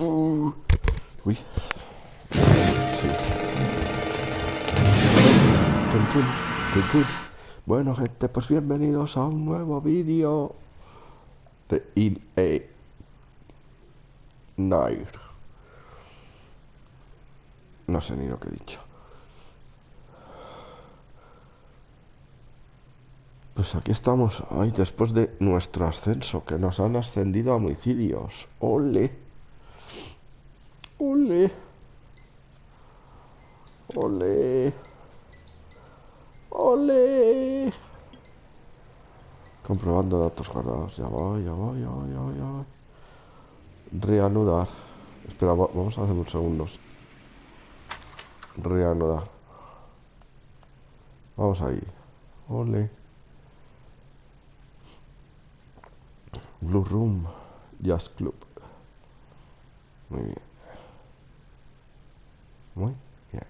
Uy. Sí. Tun, tun, tun, tun. Bueno, gente, pues bienvenidos a un nuevo vídeo de In a Night. No sé ni lo que he dicho. Pues aquí estamos, ay, después de nuestro ascenso, que nos han ascendido a homicidios. ¡Ole! ¡Ole! ¡Ole! ¡Ole! Comprobando datos guardados. Ya va, ya va, ya va, ya va, ya va. Reanudar. Espera, vamos a hacer unos segundos. Reanudar. Vamos ahí. Ole. Blue Room. Jazz Club. Muy bien. Muy bien.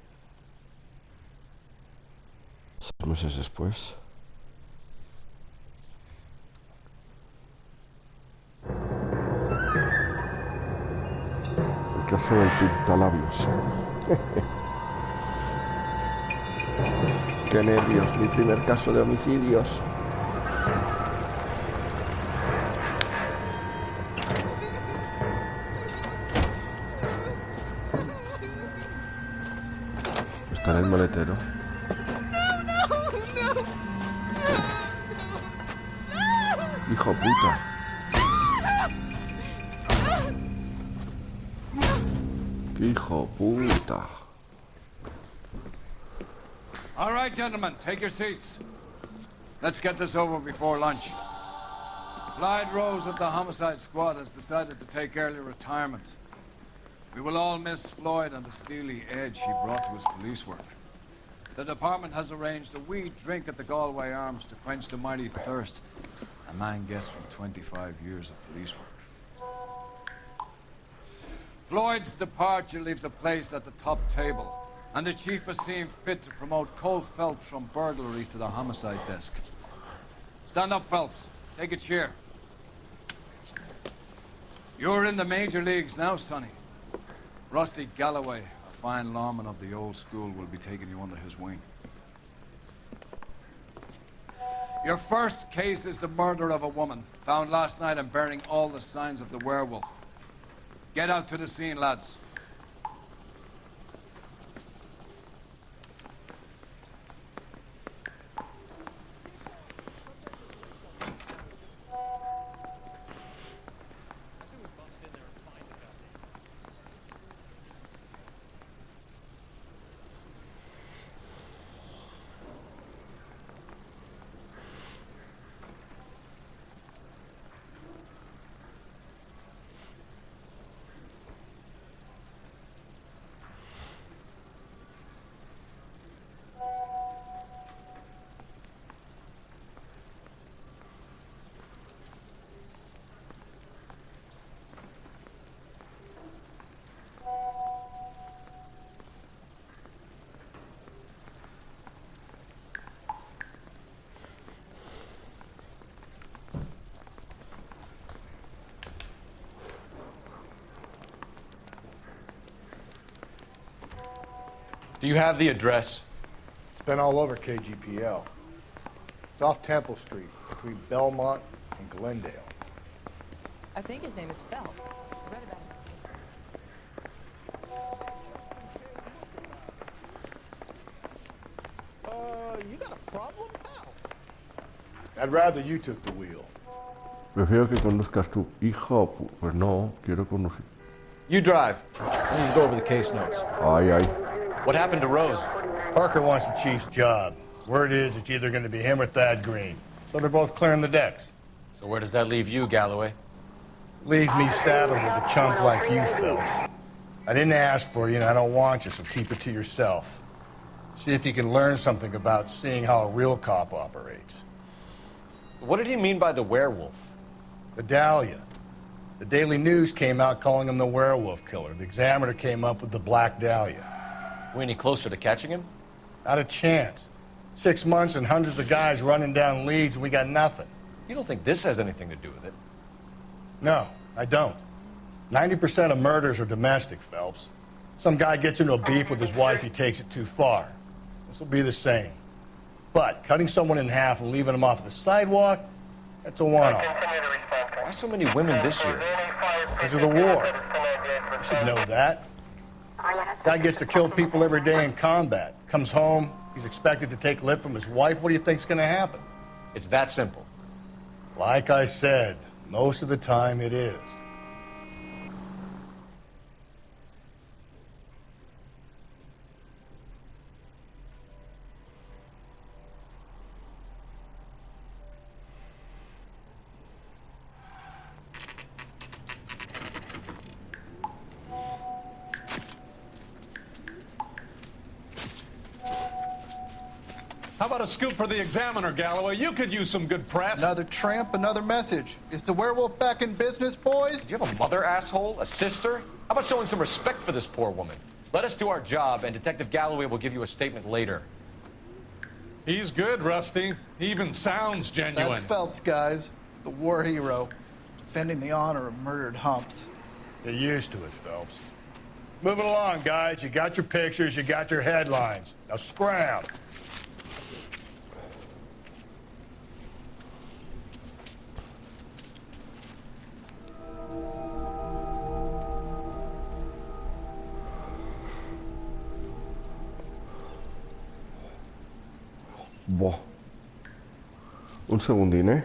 6 meses después. El caso del pintalabios. Qué nervios, mi primer caso de homicidios. Está en el maletero. Hijo puta. ¡Qué hijo puta! All right, gentlemen, take your seats. Let's get this over before lunch. Floyd Rose of the Homicide Squad has decided to take early retirement. We will all miss Floyd and the steely edge he brought to his police work. The department has arranged a wee drink at the Galway Arms to quench the mighty thirst a man gets from 25 years of police work. Floyd's departure leaves a place at the top table, and the chief has seen fit to promote Cole Phelps from burglary to the homicide desk. Stand up, Phelps. Take a chair. You're in the major leagues now, Sonny. Rusty Galloway, a fine lawman of the old school, will be taking you under his wing. Your first case is the murder of a woman, found last night and bearing all the signs of the werewolf. Get out to the scene, lads. Do you have the address? It's been all over KGPL. It's off Temple Street, between Belmont and Glendale. I think his name is Phelps. I read about it. You got a problem, pal? I'd rather you took the wheel. Prefiero que conduzcas tú. Hijo, pues no, quiero conducir. You drive. I need to go over the case notes. Ay, ay. What happened to Rose? Parker wants the chief's job. Word is it's either going to be him or Thad Green. So they're both clearing the decks. So where does that leave you, Galloway? Leaves me saddled with a chump like you, Phelps. I didn't ask for you, and I don't want you, so keep it to yourself. See if you can learn something about seeing how a real cop operates. What did he mean by the werewolf? Vidalia. The Daily News came out calling him the werewolf killer. The Examiner came up with the Black Dahlia. We any closer to catching him? Not a chance. 6 months and hundreds of guys running down leads, and we got nothing. You don't think this has anything to do with it? No, I don't. 90% of murders are domestic, Phelps. Some guy gets into a beef with his wife, he takes it too far. This will be the same. But cutting someone in half and leaving them off the sidewalk, that's a one-off. Why so many women this year? Because of the war. You should know that. Guy gets to kill people every day in combat. Comes home, he's expected to take lip from his wife. What do you think's gonna happen? It's that simple. Like I said, most of the time it is. How about a scoop for the Examiner, Galloway? You could use some good press. Another tramp, another message. Is the werewolf back in business, boys? Do you have a mother, asshole? A sister? How about showing some respect for this poor woman? Let us do our job, and Detective Galloway will give you a statement later. He's good, Rusty. He even sounds genuine. That's Phelps, guys. The war hero. Defending the honor of murdered humps. Get used to it, Phelps. Moving along, guys. You got your pictures, you got your headlines. Now scram. Buah. Un segundín, ¿eh?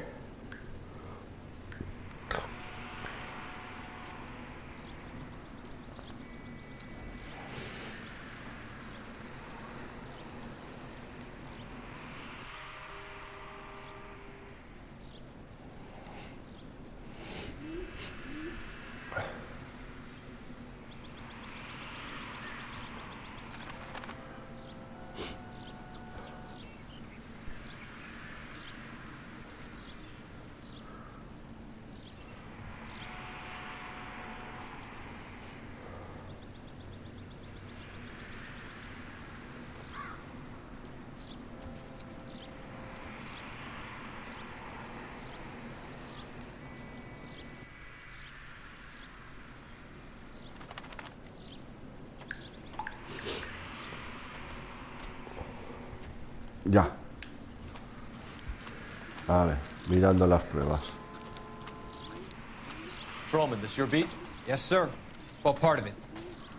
Ya. A ver, mirando las pruebas. Patrolman, this your beat? Yes, sir. Well, part of it.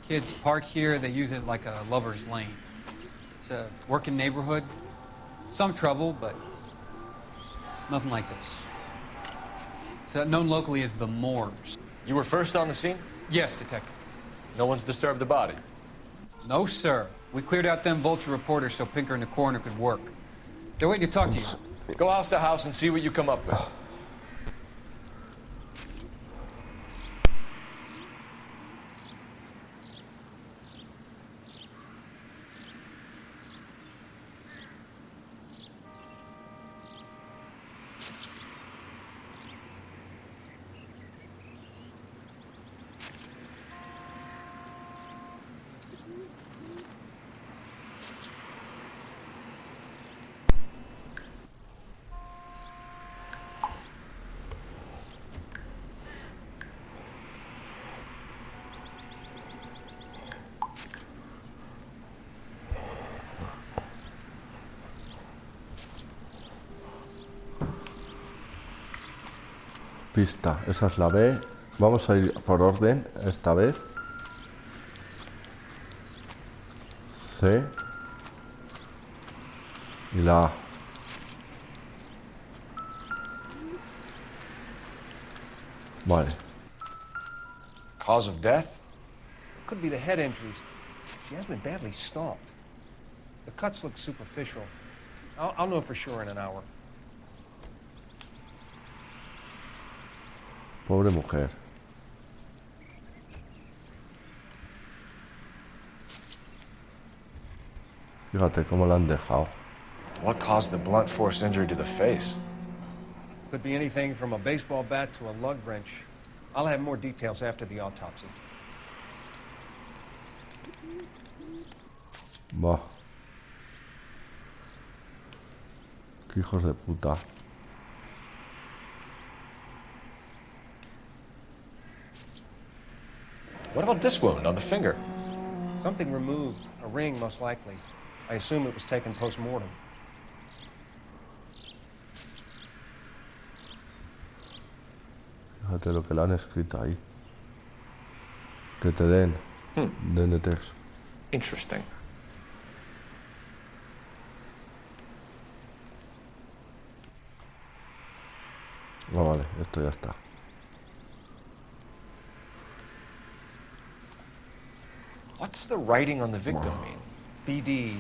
Kids park here, they use it like a lover's lane. It's a working neighborhood. Some trouble, but nothing like this. It's known locally as the Moors. You were first on the scene? Yes, detective. No one's disturbed the body? No, sir. We cleared out them vulture reporters so Pinker and the coroner could work. They're waiting to talk to you. Go house to house and see what you come up with. Pista, esa es la B. Vamos a ir por orden esta vez. C. Y la A. Vale. Cause of death? Could be the head injuries. She has been badly stalked. The cuts look superficial. I'll know for sure in an hour. Pobre mujer. Fíjate cómo la han dejado. What caused the blunt force injury to the face? Could be anything from a baseball bat to a lug wrench. I'll have more details after the autopsy. Bah. Qué hijos de puta. What about this wound on the finger? Something removed. A ring, most likely. I assume it was taken post-mortem. Fíjate lo que le han escrito ahí. Que te den. DNTs. Interesting. Ah, vale, esto ya está. What's the writing on the victim mean? BD,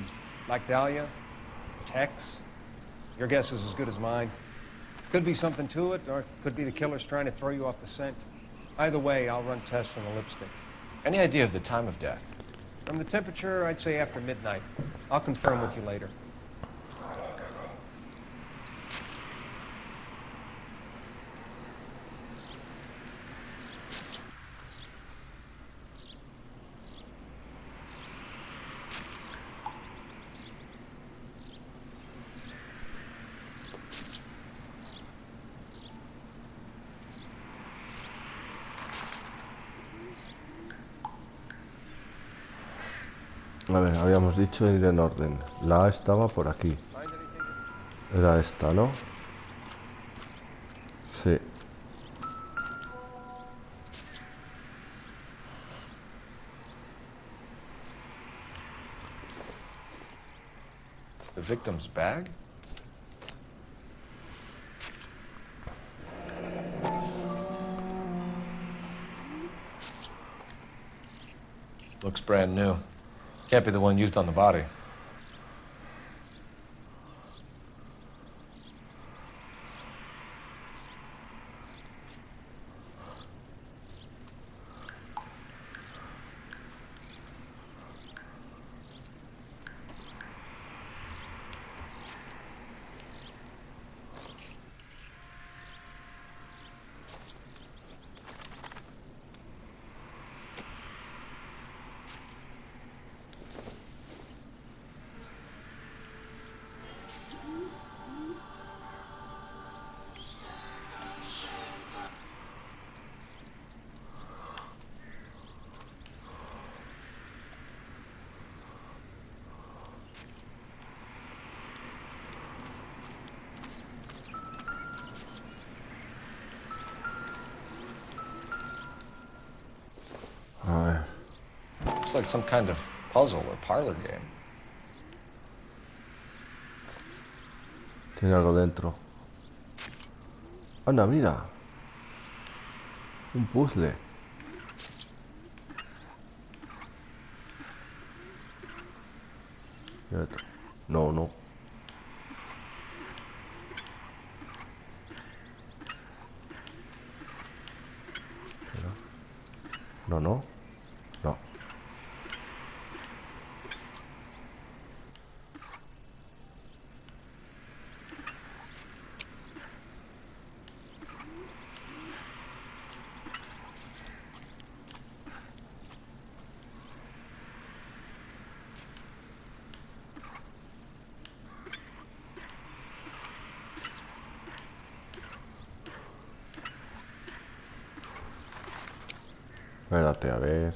Black Dahlia, Tex. Your guess is as good as mine. Could be something to it, or it could be the killer's trying to throw you off the scent. Either way, I'll run tests on the lipstick. Any idea of the time of death? From the temperature, I'd say after midnight. I'll confirm with you later. A ver, habíamos dicho ir en orden. La A estaba por aquí. Era esta, ¿no? Sí. The victim's bag? Looks brand new. Can't be the one used on the body. A ver. Looks like some kind of puzzle or parlor game. Tiene algo dentro. Anda, mira. Un puzzle. No, no. No, no. No. Espérate, a ver.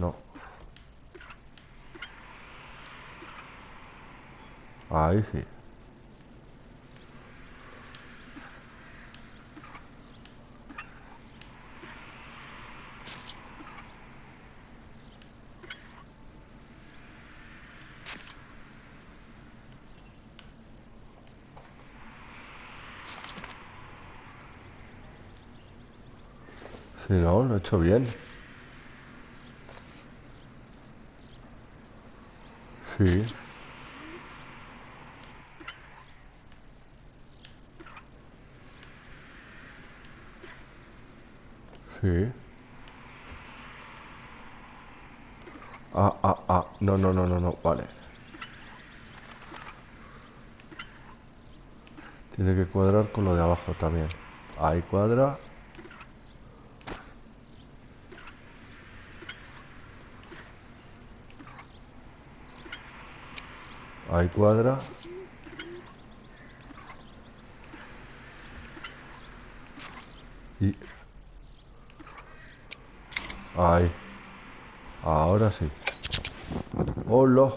No. Ahí sí. Sí, no, lo he hecho bien. Sí. Sí. No, no, no, no, no. Vale. Tiene que cuadrar con lo de abajo también. Ahí cuadra. Ahí cuadra. Y... Ahí. Ahora sí. Hola.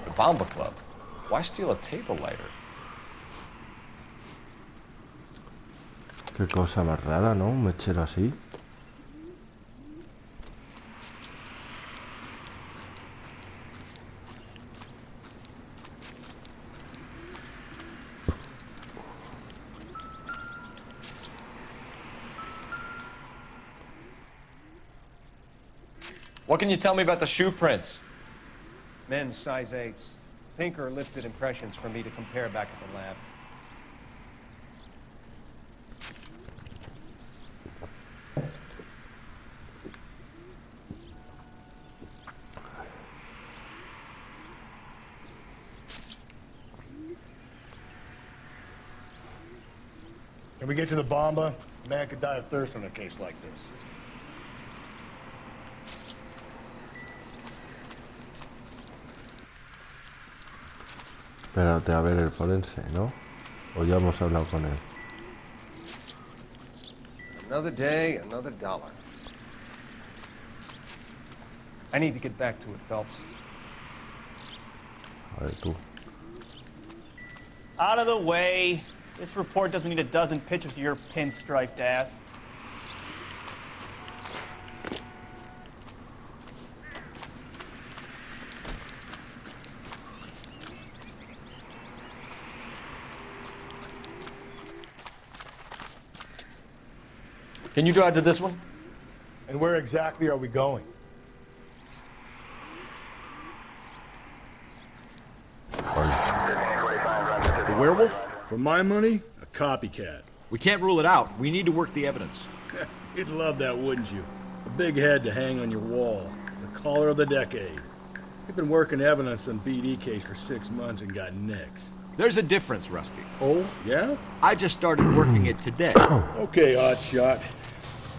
The Bomba Club. Why steal a table lighter? Qué cosa más rara, ¿no? Un mechero así. What can you tell me about the shoe prints? Men's size 8s. Pinker lifted impressions for me to compare back at the lab. Can we get to the Bomba? A man could die of thirst on a case like this. Espérate a ver el forense, ¿no? O ya hemos hablado con él. Another day, another dollar. I need to get back to it, Phelps. A ver tú. Out of the way. This report doesn't need a dozen pictures of your pinstriped ass. Can you drive to this one? And where exactly are we going? The werewolf? For my money, a copycat. We can't rule it out. We need to work the evidence. You'd love that, wouldn't you? A big head to hang on your wall. The caller of the decade. You've been working evidence on BD case for 6 months and got nicks. There's a difference, Rusty. Oh, yeah? I just started working it today. Okay, Oddshot.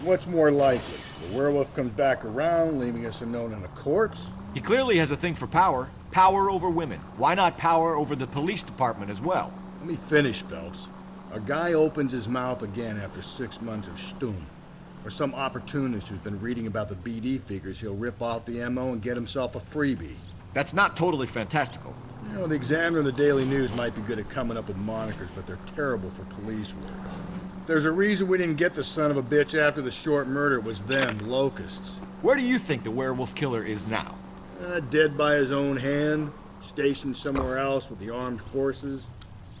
What's more likely? The werewolf comes back around, leaving us unknown on a corpse? He clearly has a thing for power. Power over women. Why not power over the police department as well? Let me finish, Phelps. A guy opens his mouth again after 6 months of Stum. Or some opportunist who's been reading about the BD figures he'll rip off the MO and get himself a freebie. That's not totally fantastical. You know, the Examiner and the Daily News might be good at coming up with monikers, but they're terrible for police work. There's a reason we didn't get the son of a bitch after the short murder. It was them, locusts. Where do you think the werewolf killer is now? Dead by his own hand, stationed somewhere else with the armed forces.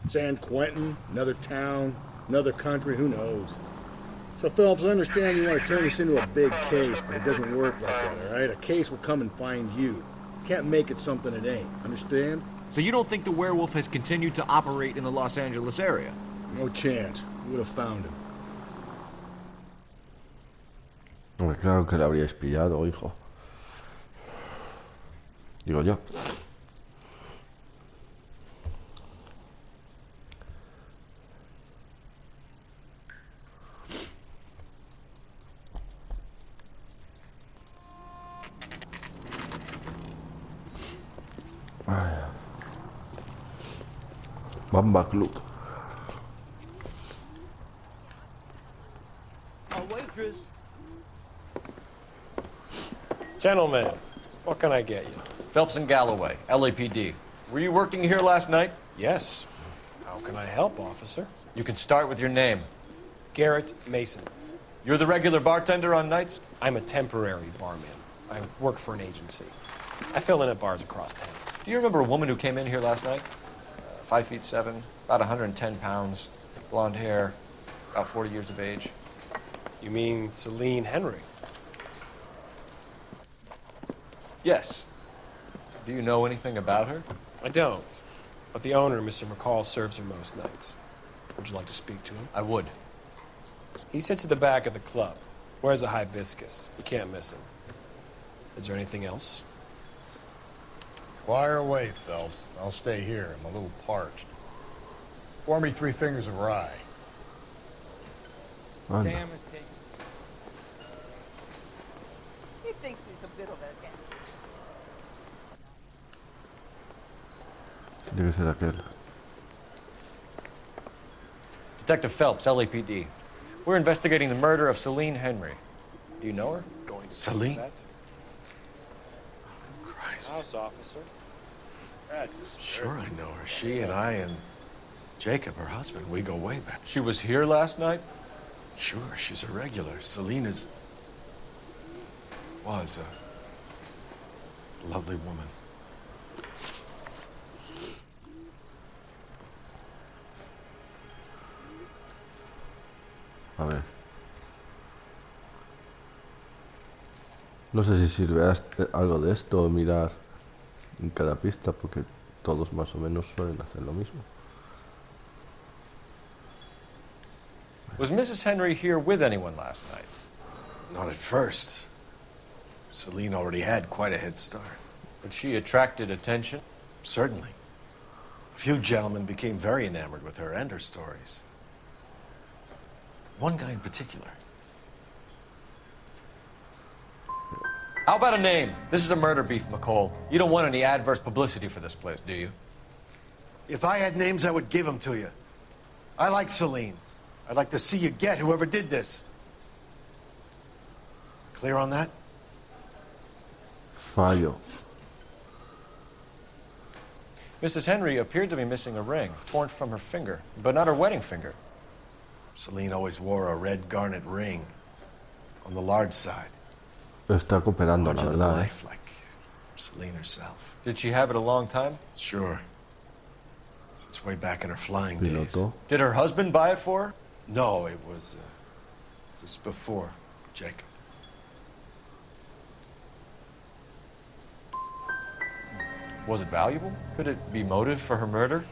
San Quentin, another town, another country, who knows? So, Phelps, I understand you want to turn this into a big case, but it doesn't work like that, all right? A case will come and find you. Can't make it something it ain't, understand? So you don't think the werewolf has continued to operate in the Los Angeles area? No chance. We would have found him. Hombre, claro que le habríais pillado, hijo. Digo yo. Bomba Club. A waitress. Gentlemen, what can I get you? Phelps and Galloway, LAPD. Were you working here last night? Yes. How can I help, officer? You can start with your name. Garrett Mason. You're the regular bartender on nights? I'm a temporary barman. I work for an agency. I fill in at bars across town. Do you remember a woman who came in here last night? 5'7", about 110 pounds, blonde hair, about 40 years of age. You mean Celine Henry? Yes. Do you know anything about her? I don't. But the owner, Mr. McCall, serves her most nights. Would you like to speak to him? I would. He sits at the back of the club. Wears a hibiscus. You can't miss him. Is there anything else? Fire away, Phelps. I'll stay here. I'm a little parched. Pour me 3 fingers of rye. Anda. Sam is taking. He thinks he's a bit of a guy. Tiene que ser aquel. Detective Phelps, LAPD. We're investigating the murder of Celine Henry. Do you know her? Celine? Christ. House officer. Sure I know her. She and I and Jacob, her husband, we go way back. She was here last night? Sure, she's a regular. Celine was a lovely woman. A ver. No sé si sirve algo de esto o mirar en cada pista, porque todos más o menos suelen hacer lo mismo. Was Mrs. Henry here with anyone last night? Not at first. Celine already had quite a head start. But she attracted attention? Certainly. A few gentlemen became very enamored with her and her stories. One guy in particular. How about a name? This is a murder beef, McCall. You don't want any adverse publicity for this place, do you? If I had names, I would give them to you. I like Celine. I'd like to see you get whoever did this. Clear on that? Fallo. Mrs. Henry appeared to be missing a ring, torn from her finger, but not her wedding finger. Celine always wore a red garnet ring on the large side. Está cooperando, la verdad. Life, like Celine herself. Did she have it a long time? Sure. Since way back in her flying days. Did her husband buy it for her? No, it was before Jacob. Was it valuable? Could it be motive for her murder?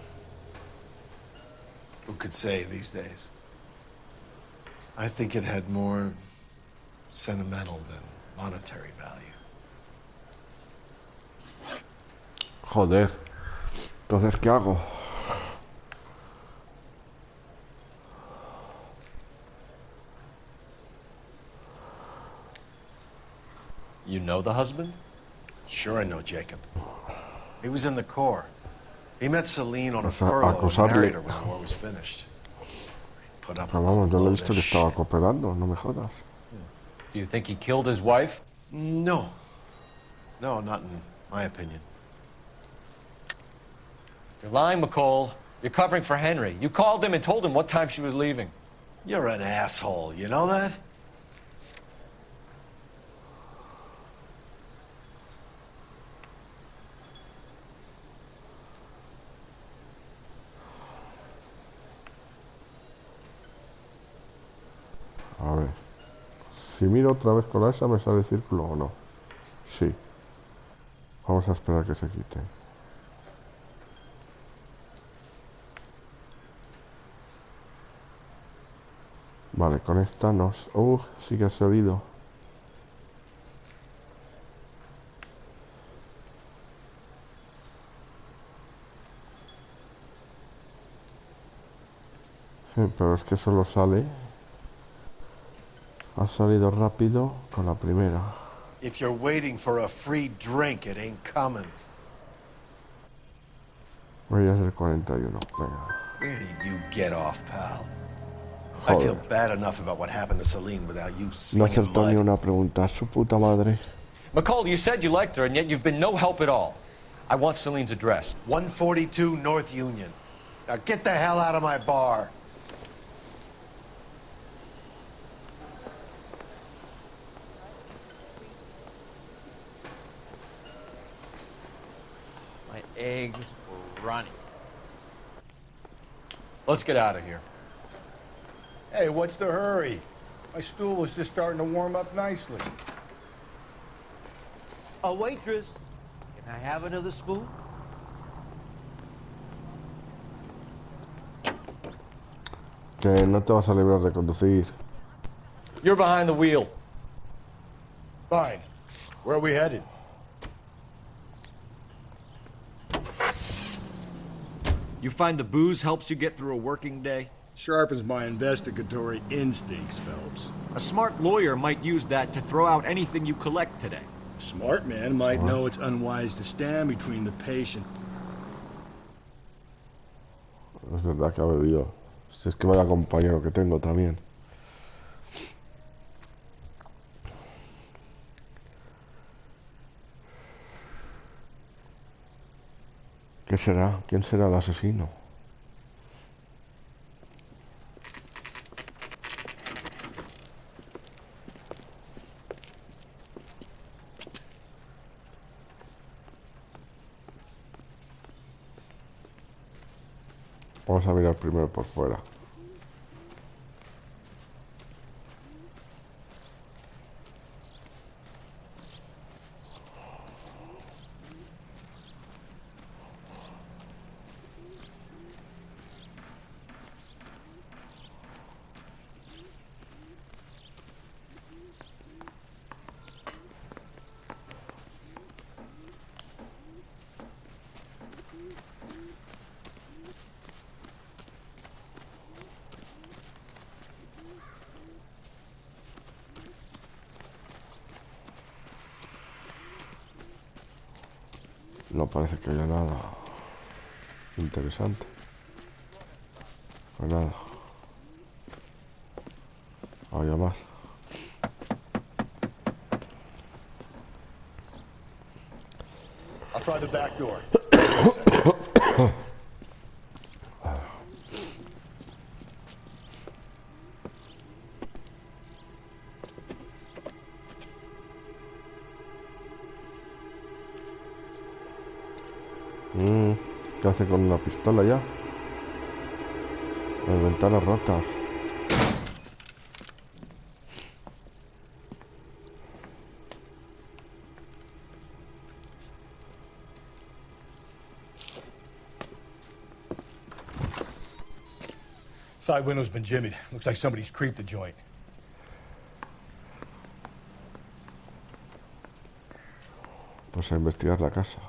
Who could say these days? I think it had more sentimental than monetary value. Joder. Entonces, ¿qué hago? You know the husband? Sure I know Jacob. He was in the Corps. He met Celine on a furlough and married her when the war was finished. Put up Pero vamos, yo le he visto que estaba cooperando, no me jodas. Do you think he killed his wife? No. No, not in my opinion. You're lying, McCall. You're covering for Henry. You called him and told him what time she was leaving. You're an asshole, you know that? A ver. Si miro otra vez con esa, ¿me sale el círculo o no? Sí. Vamos a esperar que se quite. Vale, con esta nos... sí que se ha oído. Sí, pero es que solo sale... Ha salido rápido con la primera. If you're waiting for a free drink, it ain't coming. Voy a ser 41. Venga. Where did you get off, pal? Joder. I feel bad enough about what happened to Celine without you No slinging acertó mud. ni una pregunta. Su puta madre. McCall, you said you liked her, and yet you've been no help at all. I want Celine's address. 142 North Union. Now get the hell out of my bar. My eggs were running. Let's get out of here. Hey, what's the hurry? My stool was just starting to warm up nicely. A waitress. Can I have another spoon? Que no te vas a librar de conducir. You're behind the wheel. Fine. Where are we headed? You find the booze helps you get through a working day? Sharpens my investigatory instincts, Phelps. A smart lawyer might use that to throw out anything you collect today. A smart man might know it's unwise to stand between the patient. Es verdad que ha bebido. Si es que vaya compañero que tengo también. ¿Qué será? ¿Quién será el asesino? Vamos a mirar primero por fuera. No parece que haya nada interesante. Pues nada. Había más. I'll try the back door. ¿Qué hace con una pistola ya? Las ventanas rotas. Side window's been jimmied. Looks like somebody's creeped the joint. Pues a investigar la casa.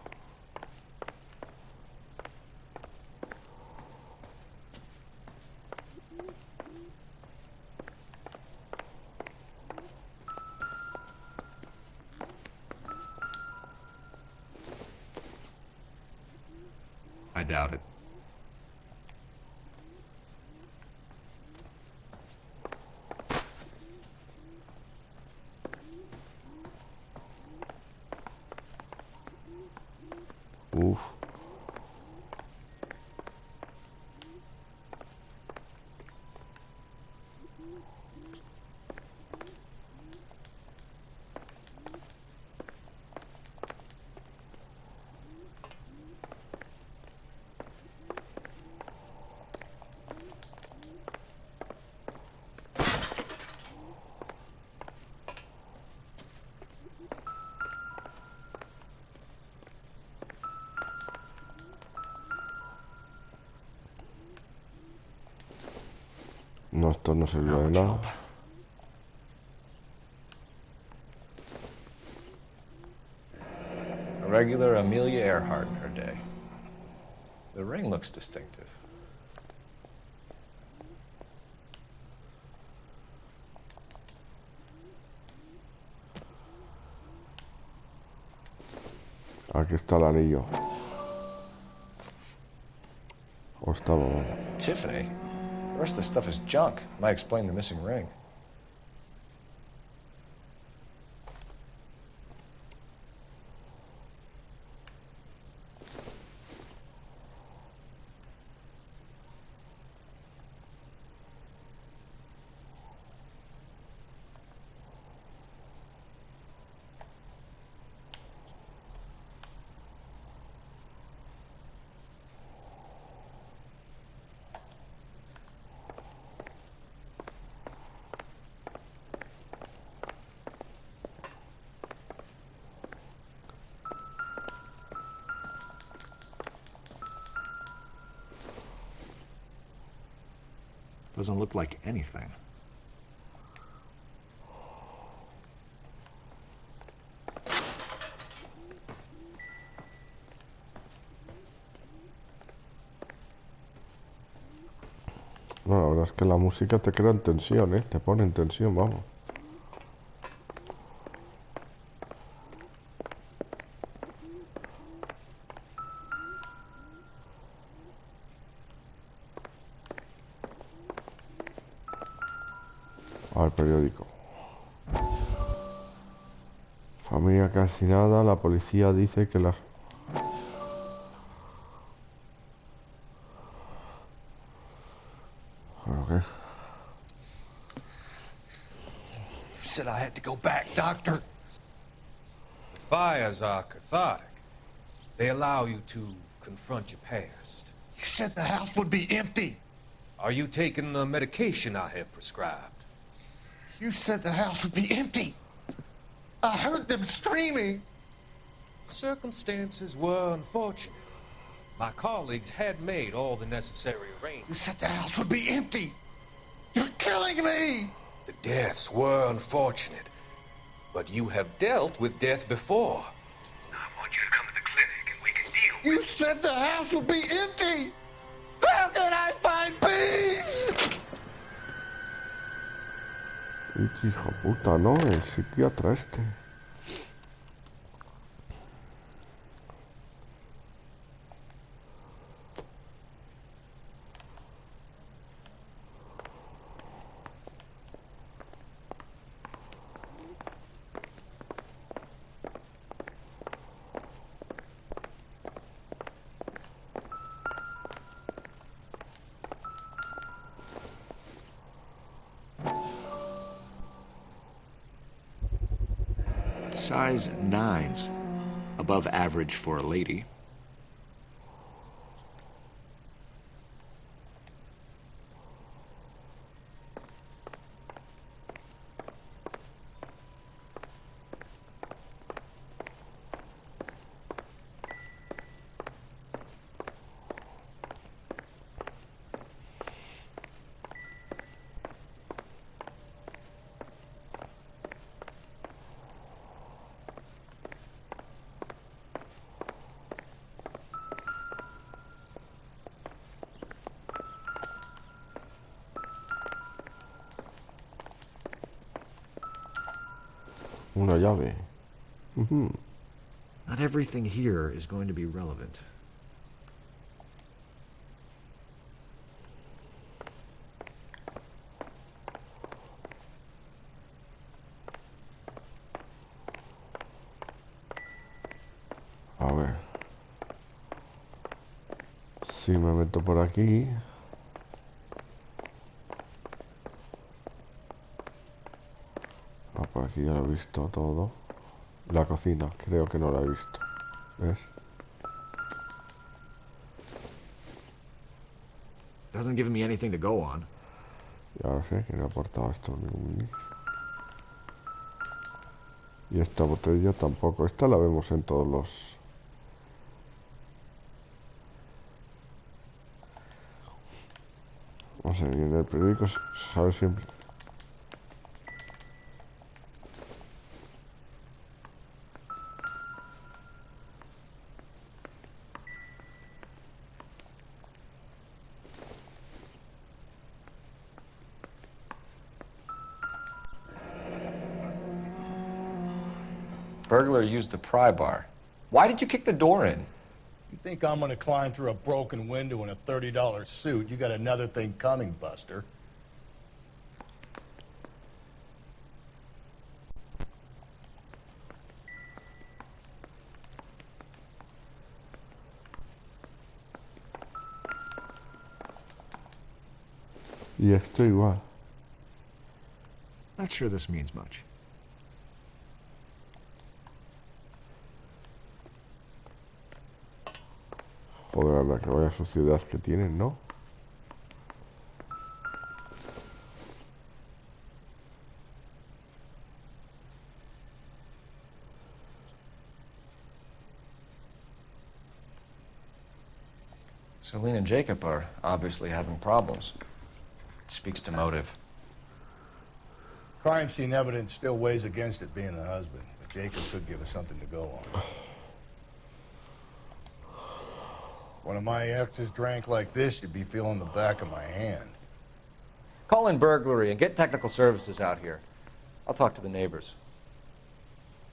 I doubt it. Uf. No, esto no sirve de nada. A regular Amelia Earhart in her day. The ring looks distinctive. Aquí está el anillo. O estaba. Tiffany? The rest of the stuff is junk. Might explain the missing ring. Doesn't look like anything. No, la verdad es que la música te crea en tensión, ¿eh? Te pone en tensión, vamos. Al periódico. Familia calcinada, la policía dice que las... Okay. You said I had to go back, Doctor. Fires are cathartic. They allow you to confront your past. You said the house would be empty. Are you taking the medication I have prescribed? You said the house would be empty. I heard them screaming. Circumstances were unfortunate. My colleagues had made all the necessary You arrangements. said the house would be empty. You're killing me. The deaths were unfortunate, but you have dealt with death before. I want you to come to the clinic and we can deal. You said the house would be empty. How can I find peace? Y qué hijo puta, ¿no? El psiquiatra este. Size 9s. Above average for a lady. Una llave. Not everything here is going to be relevant. A ver. Si me meto por aquí. Ah, por aquí ya lo he visto todo. La cocina, creo que no la he visto. ¿Ves? Doesn't give me anything to go on. Ya lo sé, que no he aportado esto en ningún inicio. Y esta botella tampoco. Esta la vemos en todos los... No sé, y en el periódico se sabe siempre... Burglar used the pry bar. Why did you kick the door in? You think I'm gonna climb through a broken window in a $30 suit? You got another thing coming, Buster. Y esto igual. Not sure this means much. Joder, la que vaya suciedad que tienen, ¿no? Celine and Jacob are obviously having problems. It speaks to motive. Crime scene evidence still weighs against it being the husband, but Jacob could give us something to go on. One of my exes drank like this, you'd be feeling the back of my hand. Call in burglary and get technical services out here. I'll talk to the neighbors.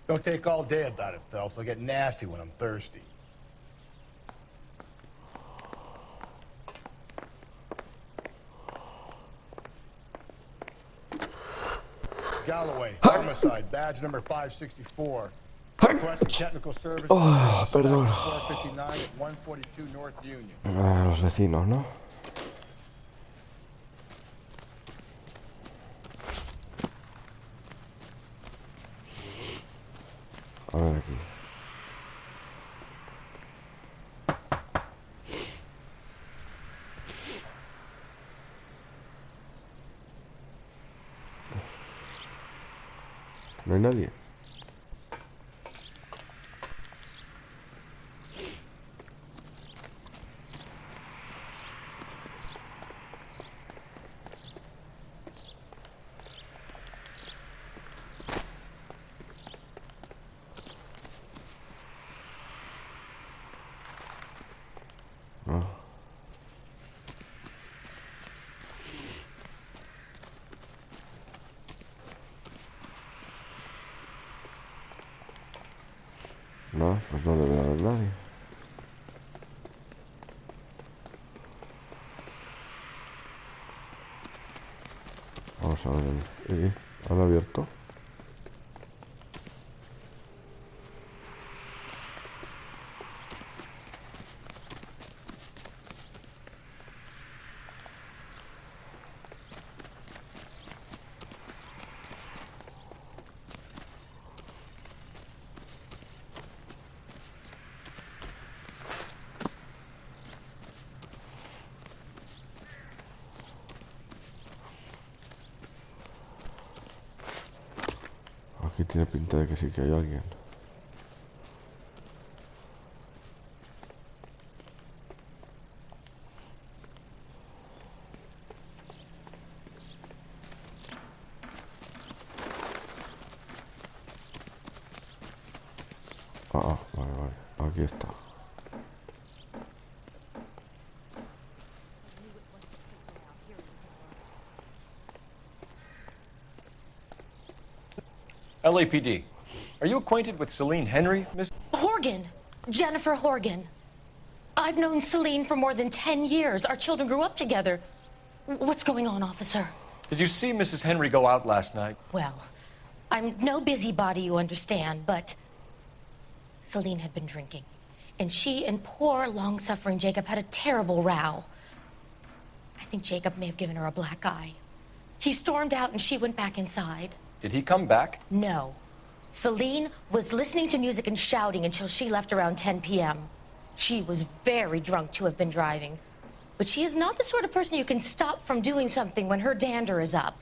Don't take all day about it, Phelps. I'll get nasty when I'm thirsty. Galloway, homicide, badge number 564. Requesting technical services. Perdón. 459 at 142 North Union. Los vecinos, ¿no? A ver aquí. No hay nadie. No. No, pues no debe haber nadie. Vamos a ver. ¿Han abierto? Aquí tiene pinta de que sí que hay alguien. Vale, vale. Aquí está. LAPD. Are you acquainted with Celine Henry, Miss? Horgan. Jennifer Horgan. I've known Celine for more than 10 years. Our children grew up together. What's going on, officer? Did you see Mrs. Henry go out last night? Well, I'm no busybody, you understand, but Celine had been drinking. And she and poor, long-suffering Jacob had a terrible row. I think Jacob may have given her a black eye. He stormed out and she went back inside. Did he come back? No. Celine was listening to music and shouting until she left around 10 p.m. She was very drunk to have been driving. But she is not the sort of person you can stop from doing something when her dander is up.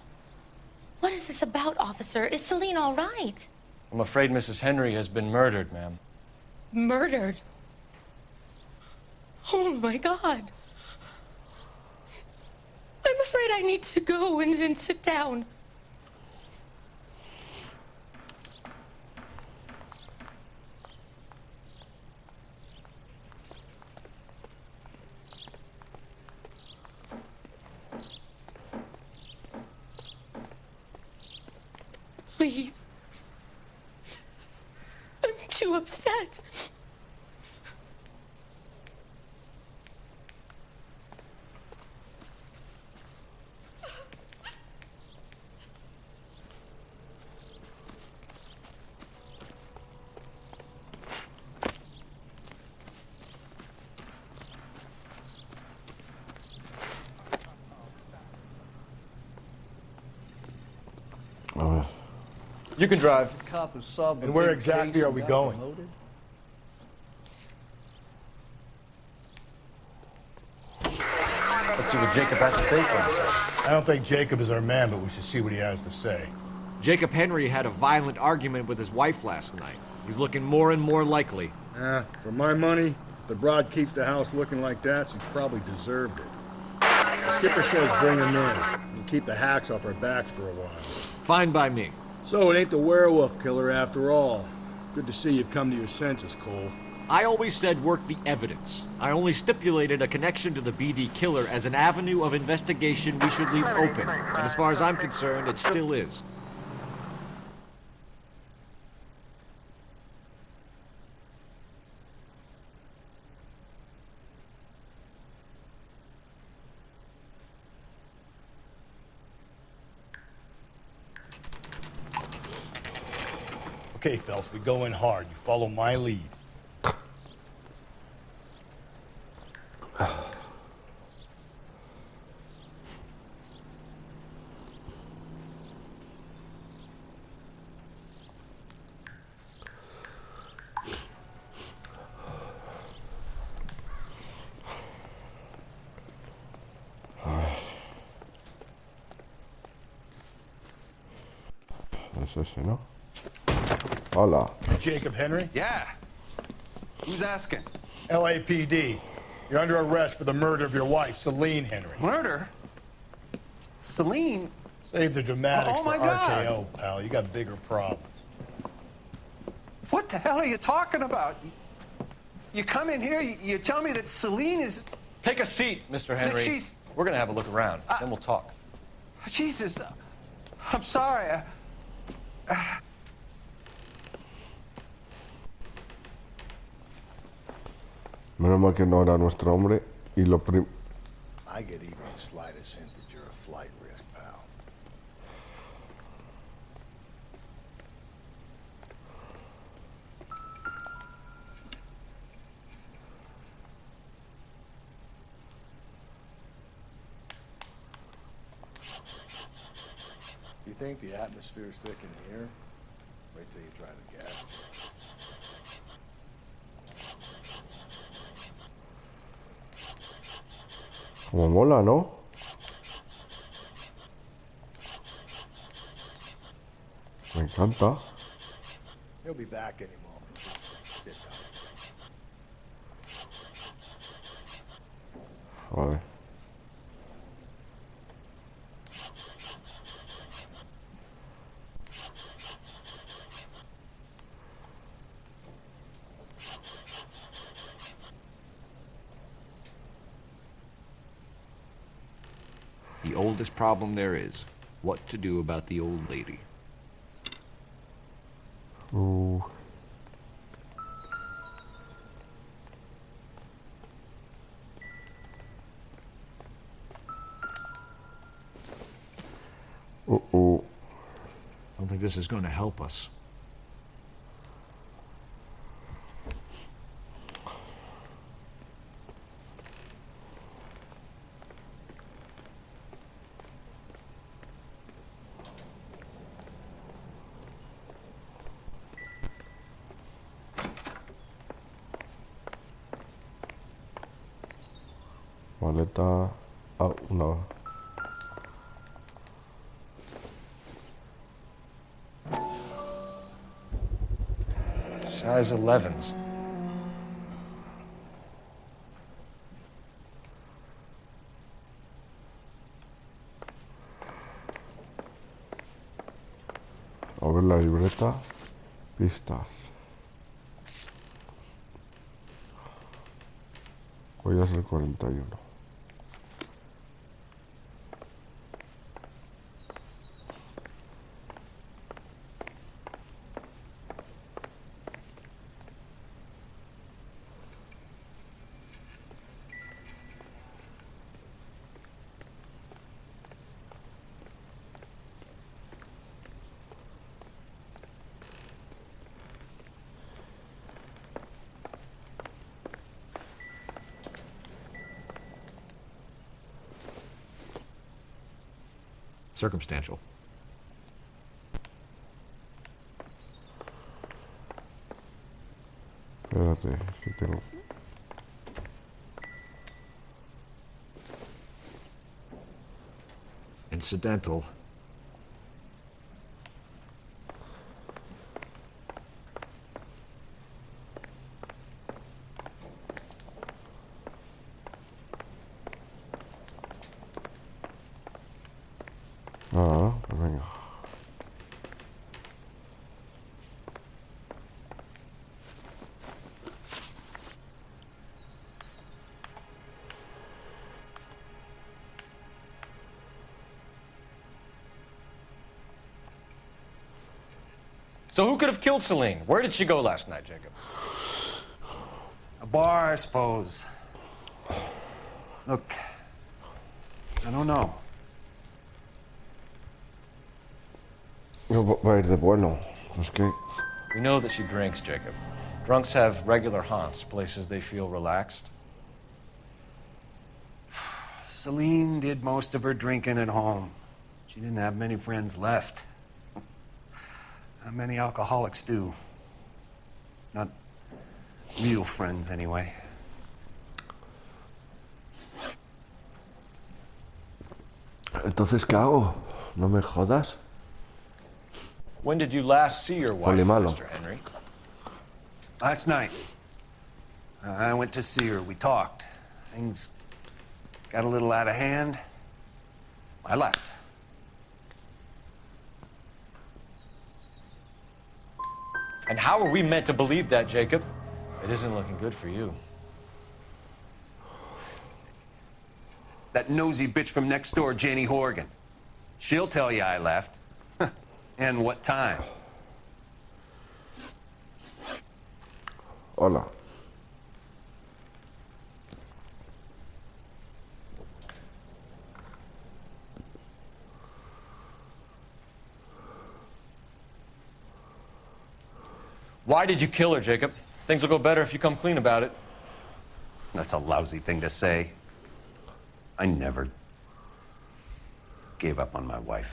What is this about, officer? Is Celine all right? I'm afraid Mrs. Henry has been murdered, ma'am. Murdered? Oh, my God. I'm afraid I need to go and sit down. Please. I'm too upset. You can drive. And where exactly are we going? Let's see what Jacob has to say for himself. I don't think Jacob is our man, but we should see what he has to say. Jacob Henry had a violent argument with his wife last night. He's looking more and more likely. For my money, if the broad keeps the house looking like that, she's probably deserved it. The skipper says bring him in and keep the hacks off our backs for a while. Fine by me. So it ain't the werewolf killer after all. Good to see you've come to your senses, Cole. I always said work the evidence. I only stipulated a connection to the BD killer as an avenue of investigation we should leave open. And as far as I'm concerned, it still is. Okay, Phelps, we go in hard. You follow my lead. Es ese, ¿no? Hola. Jacob Henry? Yeah. Who's asking? LAPD. You're under arrest for the murder of your wife, Celine Henry. Murder? Celine? Save the dramatics Oh, my for God. RKO, pal. You got bigger problems. What the hell are you talking about? You come in here, you tell me that Celine is... Take a seat, Mr. Henry. she's- We're gonna have a look around, then we'll talk. Jesus, I'm sorry. Menos mal que no era nuestro hombre y lo prim... I get even the slightest hint that you're a flight risk, pal. You think the atmosphere's thick in here? Wait till you try the gas. Como mola, ¿no? Me encanta. He'll be back any moment. Sit down. Vale. The oldest problem there is, what to do about the old lady. Ooh. Uh-oh. I don't think this is going to help us. Maleta... Ah, una... Size 11s. A ver la libreta. Pistas. Hoy es el 41. Circumstantial. Espérate, si tengo... Incidental. Ah, pues venga. So who could have killed Celine? Where did she go last night, Jacob? A bar, I suppose. Look, I don't know. No va a ir de bueno. Es que... We know that she drinks, Jacob. Drunks have regular haunts, places they feel relaxed. Celine did most of her drinking at home. She didn't have many friends left. Not many alcoholics do. Not real friends, anyway. Entonces, ¿qué hago? No me jodas. When did you last see your wife, Polimalo. Mr. Henry? Last night. I went to see her. We talked. Things got a little out of hand. I left. And how are we meant to believe that, Jacob? It isn't looking good for you. That nosy bitch from next door, Jenny Horgan. She'll tell you I left. And what time. Hola. Why did you kill her, Jacob? Things will go better if you come clean about it. That's a lousy thing to say. I never gave up on my wife.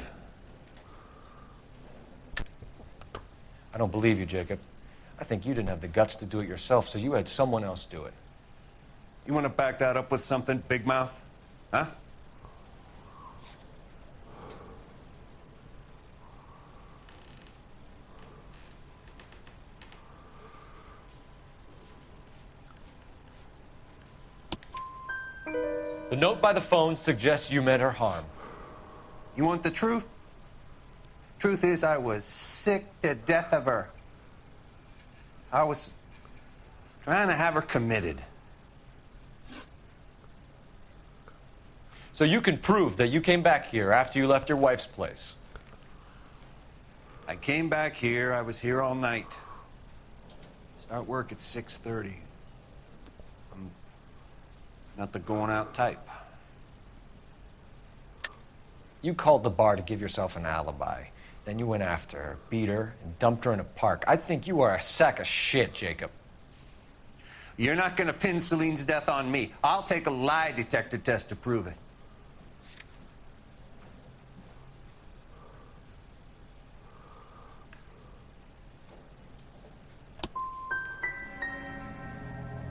I don't believe you, Jacob. I think you didn't have the guts to do it yourself, so you had someone else do it. You want to back that up with something, Big Mouth? Huh? The note by the phone suggests you meant her harm. You want the truth? Truth is, I was sick to death of her. I was trying to have her committed. So you can prove that you came back here after you left your wife's place. I came back here. I was here all night. Start work at 6:30. I'm not the going out type. You called the bar to give yourself an alibi. Then you went after her, beat her, and dumped her in a park. I think you are a sack of shit, Jacob. You're not going to pin Celine's death on me. I'll take a lie detector test to prove it.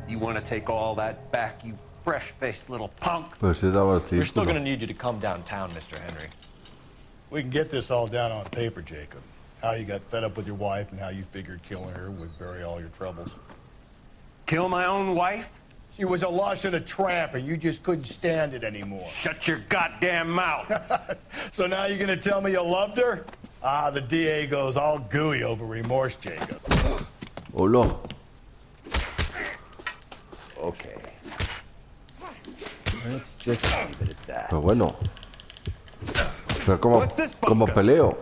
You want to take all that back, you fresh-faced little punk? Pues sí daba el We're still círculo. going to need you to come downtown, Mr. Henry. We can get this all down on paper, Jacob. How you got fed up with your wife and how you figured killing her would bury all your troubles. Kill my own wife? She was a lush and a tramp, and you just couldn't stand it anymore. Shut your goddamn mouth. So now you're gonna tell me you loved her? Ah, the DA goes all gooey over remorse, Jacob. Hola. Okay. Let's just leave it at that. Pero bueno. Pero como peleo.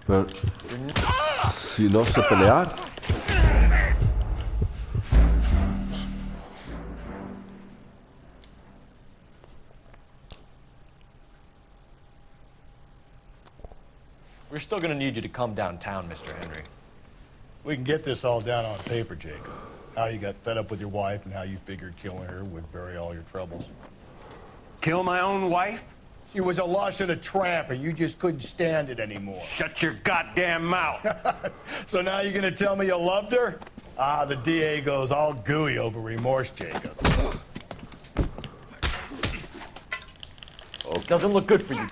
Pero si no sé pelear. We're still going to need you to come downtown, Mr. Henry. We can get this all down on paper, Jacob. How you got fed up with your wife and how you figured killing her would bury all your troubles. Kill my own wife? She was a lush and a tramp, and you just couldn't stand it anymore. Shut your goddamn mouth. So now you're gonna tell me you loved her? Ah, the DA goes all gooey over remorse, Jacob. It doesn't look good for you.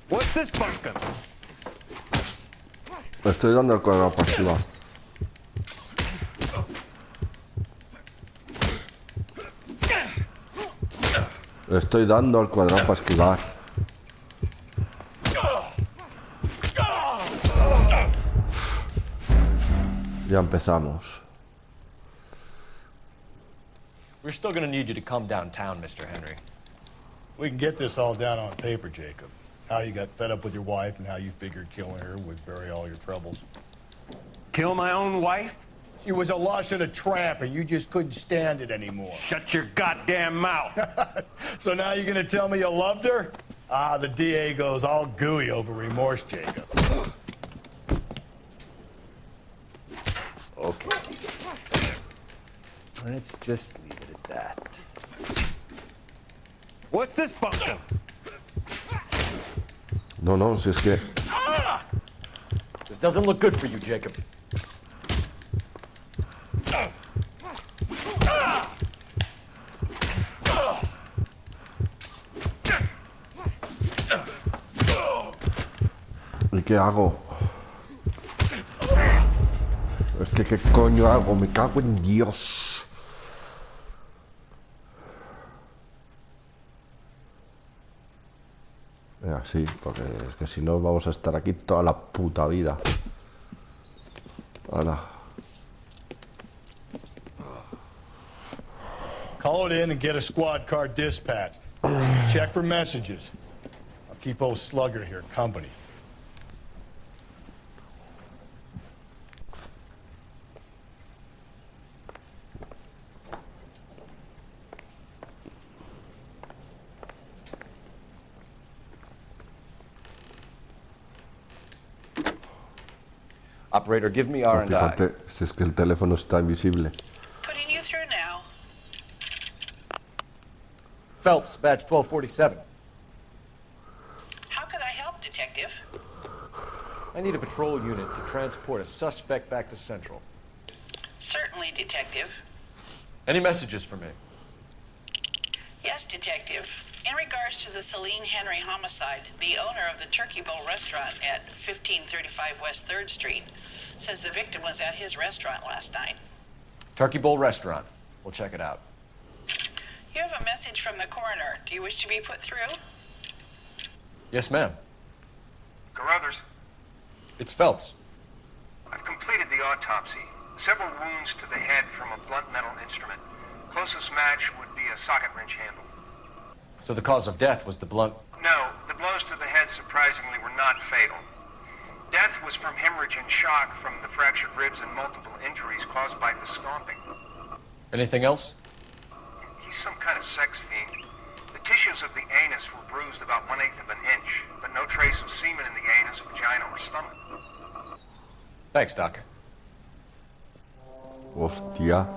What's this pumpkin? Le estoy dando al cuadrado para esquivar. Le estoy dando al cuadrado para esquivar. Ya empezamos. We're still going to need you to come downtown, Mr. Henry. We can get this all down on paper, Jacob. How you got fed up with your wife and how you figured killing her would bury all your troubles. Kill my own wife? She was a lush and a tramp, and you just couldn't stand it anymore. Shut your goddamn mouth. So now you're gonna tell me you loved her? Ah, the DA goes all gooey over remorse, Jacob. Okay. Let's just leave it at that. What's this bunker? No, no, si es que... This doesn't look good for you, Jacob. ¿Y qué hago? Es que ¿qué coño hago? Me cago en Dios. Sí, porque es que si no vamos a estar aquí toda la puta vida. Ahora. Call it in and get a squad car dispatched. Check for messages. I'll keep old Slugger here company. Operator, give me R&I. Fíjate, si es que el teléfono está invisible. Putting you through now. Phelps, badge 1247. How could I help, Detective? I need a patrol unit to transport a suspect back to Central. Certainly, Detective. Any messages for me? Yes, Detective. In regards to the Celine Henry homicide, the owner of the Turkey Bowl restaurant at 1535 West 3rd Street says the victim was at his restaurant last night. Turkey Bowl Restaurant. We'll check it out. You have a message from the coroner. Do you wish to be put through? Yes, ma'am. Carruthers, It's Phelps. I've completed the autopsy. Several wounds to the head from a blunt metal instrument. Closest match would be a socket wrench handle. So the cause of death was the blunt... No, the blows to the head surprisingly were not fatal. Death was from hemorrhage and shock from the fractured ribs and multiple injuries caused by the stomping. Anything else? He's some kind of sex fiend. The tissues of the anus were bruised about 1/8 of an inch, but no trace of semen in the anus, vagina, or stomach. Thanks, Doc. Hostia.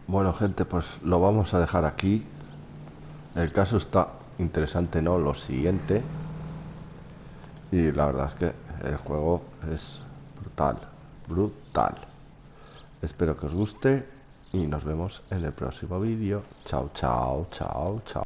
Bueno, gente, pues lo vamos a dejar aquí. El caso está interesante, ¿no? Lo siguiente. Y la verdad es que el juego es brutal. Brutal. Espero que os guste y nos vemos en el próximo vídeo. Chao, chao, chao, chao.